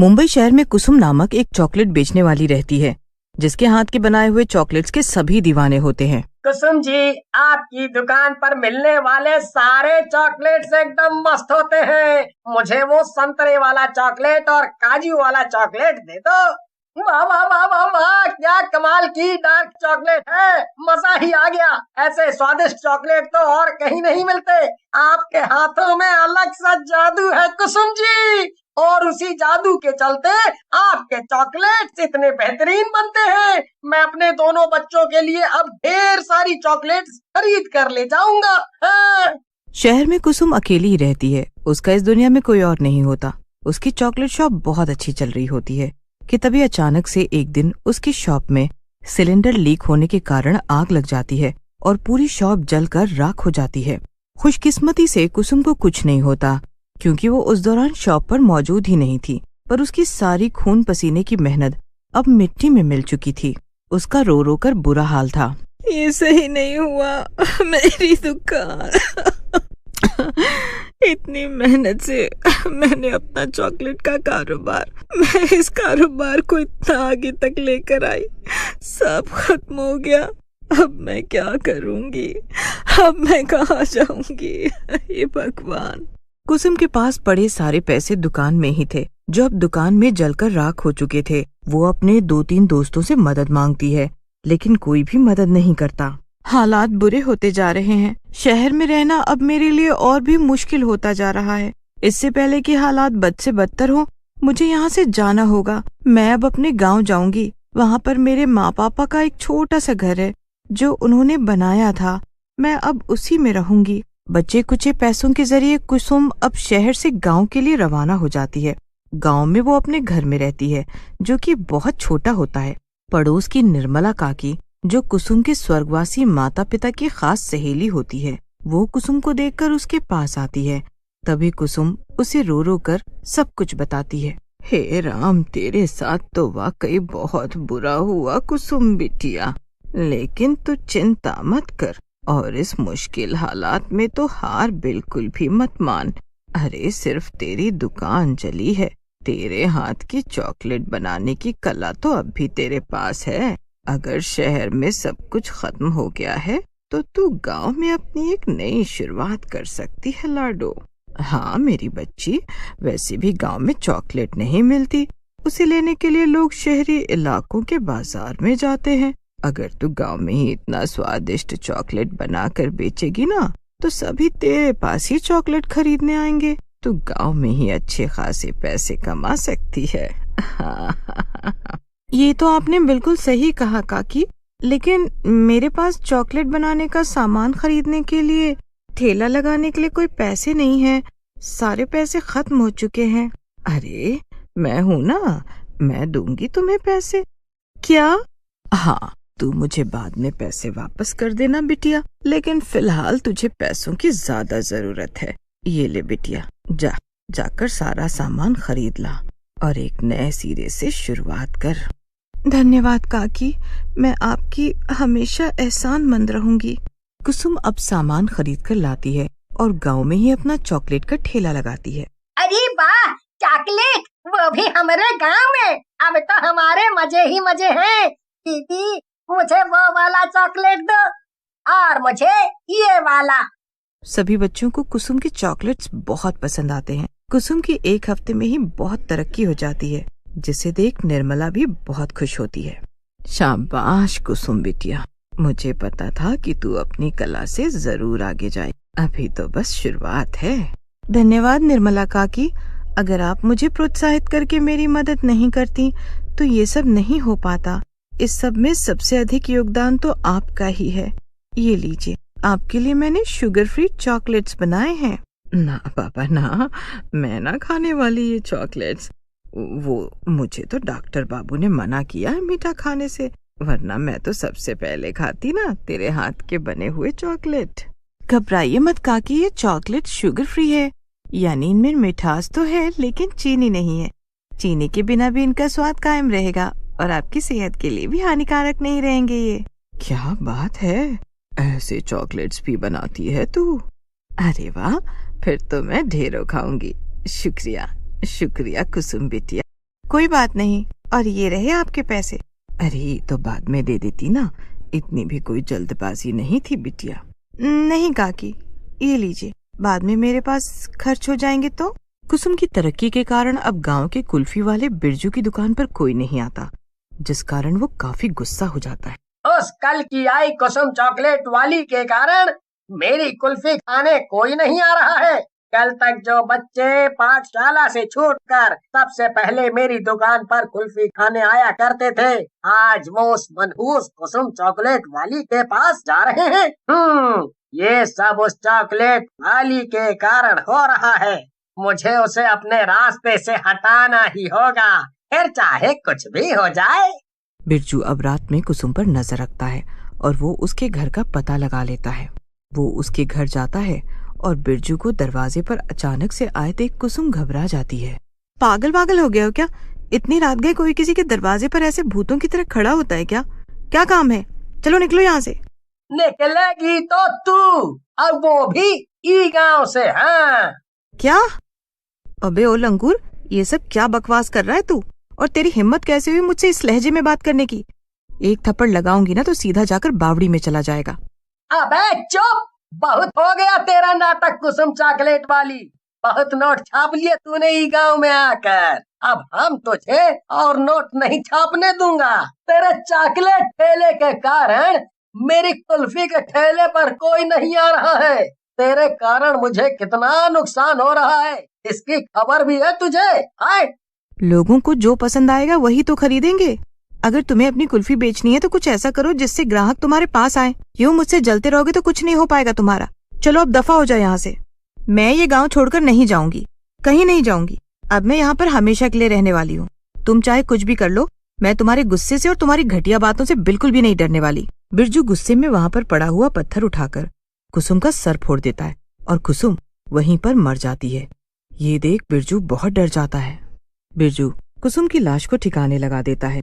मुंबई शहर में कुसुम नामक एक चॉकलेट बेचने वाली रहती है, जिसके हाथ के बनाए हुए चॉकलेट्स के सभी दीवाने होते हैं। कुसुम जी, आपकी दुकान पर मिलने वाले सारे चॉकलेट्स एकदम मस्त होते हैं। मुझे वो संतरे वाला चॉकलेट और काजू वाला चॉकलेट दे दो। वाह वाह वाह वाह वाह, क्या कमाल की डार्क चॉकलेट है, मजा ही आ गया। ऐसे स्वादिष्ट चॉकलेट तो और कहीं नहीं मिलते। आपके हाथों में अलग सा जादू है कुसुम जी, और उसी जादू के चलते आपके चॉकलेट्स इतने बेहतरीन बनते हैं। मैं अपने दोनों बच्चों के लिए अब ढेर सारी चॉकलेट्स खरीद कर ले जाऊंगा। हाँ। शहर में कुसुम अकेली ही रहती है। उसका इस दुनिया में कोई और नहीं होता। उसकी चॉकलेट शॉप बहुत अच्छी चल रही होती है कि तभी अचानक से एक दिन उसकी शॉप में सिलेंडर लीक होने के कारण आग लग जाती है और पूरी शॉप जलकर राख हो जाती है। खुशकिस्मती से कुसुम को कुछ नहीं होता, क्योंकि वो उस दौरान शॉप पर मौजूद ही नहीं थी। पर उसकी सारी खून पसीने की मेहनत अब मिट्टी में मिल चुकी थी। उसका रो रो कर बुरा हाल था। ये सही नहीं हुआ, मेरी दुकान। इतनी मेहनत से मैंने अपना चॉकलेट का कारोबार, मैं इस कारोबार को इतना आगे तक लेकर आई, सब खत्म हो गया। अब मैं क्या करूंगी, अब मैं कहाँ जाऊंगी, ये भगवान। कुसुम के पास पड़े सारे पैसे दुकान में ही थे, जो अब दुकान में जलकर राख हो चुके थे। वो अपने 2-3 दोस्तों से मदद मांगती है, लेकिन कोई भी मदद नहीं करता। हालात बुरे होते जा रहे हैं। शहर में रहना अब मेरे लिए और भी मुश्किल होता जा रहा है। इससे पहले कि हालात बद से बदतर हो, मुझे यहाँ से जाना होगा। मैं अब अपने गांव जाऊंगी। वहाँ पर मेरे माँ पापा का एक छोटा सा घर है, जो उन्होंने बनाया था। मैं अब उसी में रहूंगी। बचे कुचे पैसों के जरिए कुसुम अब शहर से गांव के लिए रवाना हो जाती है। गांव में वो अपने घर में रहती है, जो कि बहुत छोटा होता है। पड़ोस की निर्मला काकी, जो कुसुम के स्वर्गवासी माता पिता की खास सहेली होती है, वो कुसुम को देखकर उसके पास आती है। तभी कुसुम उसे रो रो कर सब कुछ बताती है। हे राम, तेरे साथ तो वाकई बहुत बुरा हुआ कुसुम बिटिया, लेकिन तू चिंता मत कर और इस मुश्किल हालात में तो हार बिल्कुल भी मत मान। अरे सिर्फ तेरी दुकान जली है, तेरे हाथ की चॉकलेट बनाने की कला तो अब भी तेरे पास है। अगर शहर में सब कुछ खत्म हो गया है तो तू गांव में अपनी एक नई शुरुआत कर सकती है लाडो। हाँ मेरी बच्ची, वैसे भी गांव में चॉकलेट नहीं मिलती, उसे लेने के लिए लोग शहरी इलाकों के बाजार में जाते हैं। अगर तू गांव में ही इतना स्वादिष्ट चॉकलेट बनाकर बेचेगी ना, तो सभी तेरे पास ही चॉकलेट खरीदने आएंगे। तू गांव में ही अच्छे खासे पैसे कमा सकती है। ये तो आपने बिल्कुल सही कहा काकी, लेकिन मेरे पास चॉकलेट बनाने का सामान खरीदने के लिए, ठेला लगाने के लिए कोई पैसे नहीं है। सारे पैसे खत्म हो चुके हैं। अरे मैं हूँ ना, मैं दूंगी तुम्हें पैसे। क्या? हाँ, तू मुझे बाद में पैसे वापस कर देना बिटिया, लेकिन फिलहाल तुझे पैसों की ज्यादा जरूरत है। ये ले बिटिया, जाकर सारा सामान खरीद ला और एक नए सिरे से शुरुआत कर। धन्यवाद काकी, मैं आपकी हमेशा एहसानमंद रहूंगी। कुसुम अब सामान खरीद कर लाती है और गांव में ही अपना चॉकलेट का ठेला लगाती है। अरे वाह, चॉकलेट, वो भी हमारे गांव में। अब तो हमारे मजे ही मजे हैं। दीदी, मुझे वो वाला चॉकलेट दो और मुझे ये वाला। सभी बच्चों को कुसुम के चॉकलेट्स बहुत पसंद आते हैं। कुसुम की एक हफ्ते में ही बहुत तरक्की हो जाती है, जिसे देख निर्मला भी बहुत खुश होती है। शाबाश कुसुम बिटिया, मुझे पता था कि तू अपनी कला से जरूर आगे जाए। अभी तो बस शुरुआत है। धन्यवाद निर्मला काकी, अगर आप मुझे प्रोत्साहित करके मेरी मदद नहीं करती तो ये सब नहीं हो पाता। इस सब में सबसे अधिक योगदान तो आपका ही है। ये लीजिए, आपके लिए मैंने शुगर फ्री चॉकलेट्स बनाए हैं। ना पापा ना, मैं ना खाने वाली ये चॉकलेट्स। वो मुझे तो डॉक्टर बाबू ने मना किया है मीठा खाने से, वरना मैं तो सबसे पहले खाती ना तेरे हाथ के बने हुए चॉकलेट। घबराइए मत काकी, ये चॉकलेट शुगर फ्री है, यानी इनमें मिठास तो है लेकिन चीनी नहीं है। चीनी के बिना भी इनका स्वाद कायम रहेगा और आपकी सेहत के लिए भी हानिकारक नहीं रहेंगे ये। क्या बात है, ऐसे चॉकलेट्स भी बनाती है तू? अरे वाह, फिर तो मैं ढेरों खाऊंगी। शुक्रिया कुसुम बिटिया। कोई बात नहीं, और ये रहे आपके पैसे। अरे तो बाद में दे देती ना, इतनी भी कोई जल्दबाजी नहीं थी बिटिया। नहीं काकी, ये लीजिए, बाद में मेरे पास खर्च हो जाएंगे तो। कुसुम की तरक्की के कारण अब गांव के कुल्फी वाले बिरजू की दुकान पर कोई नहीं आता, जिस कारण वो काफी गुस्सा हो जाता है। उस कल की आई कुसुम चॉकलेट वाली के कारण मेरी कुल्फी खाने कोई नहीं आ रहा है। कल तक जो बच्चे पाठशाला से छूटकर सबसे पहले मेरी दुकान पर कुल्फी खाने आया करते थे, आज वो उस मनहूस कुसुम चॉकलेट वाली के पास जा रहे हैं। ये सब उस चॉकलेट वाली के कारण हो रहा है। मुझे उसे अपने रास्ते से हटाना ही होगा, फिर चाहे कुछ भी हो जाए। बिरजू अब रात में कुसुम पर नजर रखता है और वो उसके घर का पता लगा लेता है। वो उसके घर जाता है और बिरजू को दरवाजे पर अचानक से आए देख कुसुम घबरा जाती है। पागल हो गए हो क्या? इतनी रात गए कोई किसी के दरवाजे पर ऐसे भूतों की तरह खड़ा होता है क्या? क्या काम है? चलो निकलो यहाँ से। निकलेगी तो तू, अब वो भी ई गांव से। हाँ क्या? अबे ओ लंगूर, ये सब क्या बकवास कर रहा है तू? और तेरी हिम्मत कैसे हुई मुझसे इस लहजे में बात करने की? एक थप्पड़ लगाऊंगी ना तो सीधा जाकर बावड़ी में चला जाएगा। अबे चुप, बहुत हो गया तेरा नाटक कुसुम चॉकलेट वाली। बहुत नोट छाप लिए तूने ई गांव में आकर, अब हम तुझे और नोट नहीं छापने दूंगा। तेरे चॉकलेट ठेले के कारण मेरी कुल्फी के ठेले पर कोई नहीं आ रहा है। तेरे कारण मुझे कितना नुकसान हो रहा है, इसकी खबर भी है तुझे? आए लोगों को जो पसंद आएगा वही तो खरीदेंगे। अगर तुम्हें अपनी कुल्फी बेचनी है तो कुछ ऐसा करो जिससे ग्राहक तुम्हारे पास आए। यूं मुझसे जलते रहोगे तो कुछ नहीं हो पाएगा तुम्हारा। चलो अब दफा हो जाए यहाँ से। मैं ये गांव छोड़कर नहीं जाऊंगी, कहीं नहीं जाऊंगी। अब मैं यहाँ पर हमेशा के लिए रहने वाली हूँ। तुम चाहे कुछ भी कर लो, मैं तुम्हारे गुस्से से और तुम्हारी घटिया बातों से बिल्कुल भी नहीं डरने वाली। बिरजू गुस्से में वहाँ पर पड़ा हुआ पत्थर उठाकर कुसुम का सर फोड़ देता है और कुसुम वहीं पर मर जाती है। ये देख बिरजू बहुत डर जाता है। बिरजू कुसुम की लाश को ठिकाने लगा देता है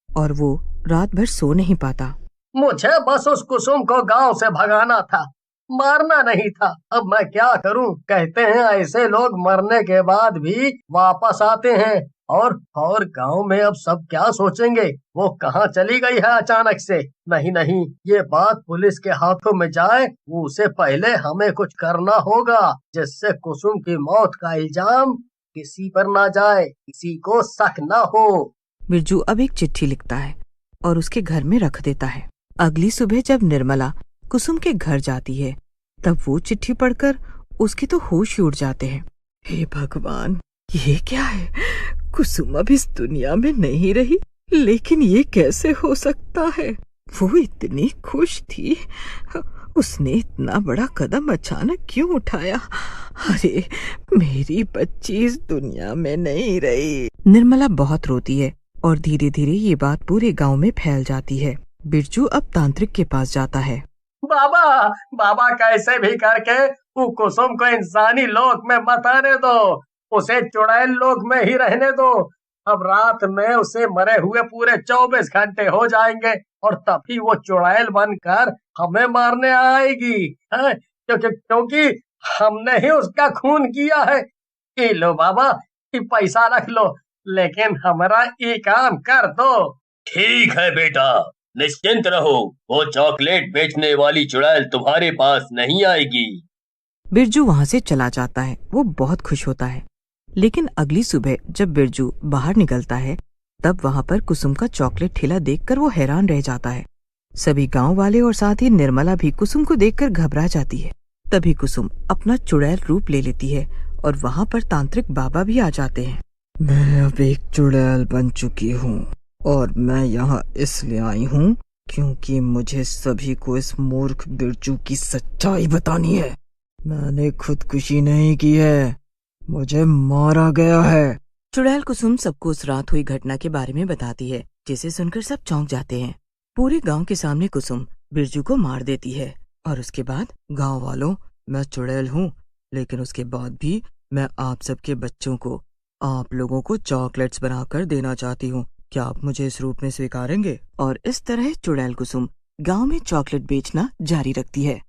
और वो रात भर सो नहीं पाता। मुझे बस उस कुसुम को गांव से भगाना था, मारना नहीं था। अब मैं क्या करूं? कहते हैं ऐसे लोग मरने के बाद भी वापस आते हैं। और गांव में अब सब क्या सोचेंगे? वो कहाँ चली गई है अचानक से? नहीं, ये बात पुलिस के हाथों में जाए उससे पहले हमें कुछ करना होगा, जिससे कुसुम की मौत का इल्जाम किसी पर ना जाए, किसी को शक ना हो। बिरजू अब एक चिट्ठी लिखता है और उसके घर में रख देता है। अगली सुबह जब निर्मला कुसुम के घर जाती है तब वो चिट्ठी पढ़कर उसके तो होश ही उड़ जाते हैं। हे भगवान, ये क्या है? कुसुम अब इस दुनिया में नहीं रही, लेकिन ये कैसे हो सकता है? वो इतनी खुश थी, उसने इतना बड़ा कदम अचानक क्यों उठाया? अरे मेरी बच्ची इस दुनिया में नहीं रही। निर्मला बहुत रोती है और धीरे धीरे ये बात पूरे गांव में फैल जाती है। बिरजू अब तांत्रिक के पास जाता है। बाबा कैसे भी करके वो कुसुम को इंसानी लोक में मत आने दो, उसे चुड़ैल लोक में ही रहने दो। अब रात में उसे मरे हुए पूरे 24 घंटे हो जाएंगे और तभी वो चुड़ैल बनकर हमें मारने आएगी, क्योंकि हमने ही उसका खून किया है। ये लो बाबा, ये पैसा रख लो, लेकिन हमारा ये काम कर दो। ठीक है बेटा, निश्चिंत रहो, वो चॉकलेट बेचने वाली चुड़ैल तुम्हारे पास नहीं आएगी। बिरजू वहाँ से चला जाता है। वो बहुत खुश होता है। लेकिन अगली सुबह जब बिरजू बाहर निकलता है तब वहाँ पर कुसुम का चॉकलेट ठेला देखकर वो हैरान रह जाता है। सभी गांव वाले और साथ ही निर्मला भी कुसुम को देखकर घबरा जाती है। तभी कुसुम अपना चुड़ैल रूप ले लेती है और वहाँ पर तांत्रिक बाबा भी आ जाते हैं। मैं अब एक चुड़ैल बन चुकी हूँ और मैं यहाँ इसलिए आई हूँ क्योंकि मुझे सभी को इस मूर्ख बिरजू की सच्चाई बतानी है। मैंने खुदकुशी नहीं की है, मुझे मारा गया है। चुड़ैल कुसुम सबको उस रात हुई घटना के बारे में बताती है, जिसे सुनकर सब चौंक जाते हैं। पूरे गांव के सामने कुसुम बिरजू को मार देती है और उसके बाद, गांव वालों, मैं चुड़ैल हूँ, लेकिन उसके बाद भी मैं आप सबके बच्चों को, आप लोगों को चॉकलेट्स बनाकर देना चाहती हूँ। क्या आप मुझे इस रूप में स्वीकारेंगे? और इस तरह चुड़ैल कुसुम गांव में चॉकलेट बेचना जारी रखती है।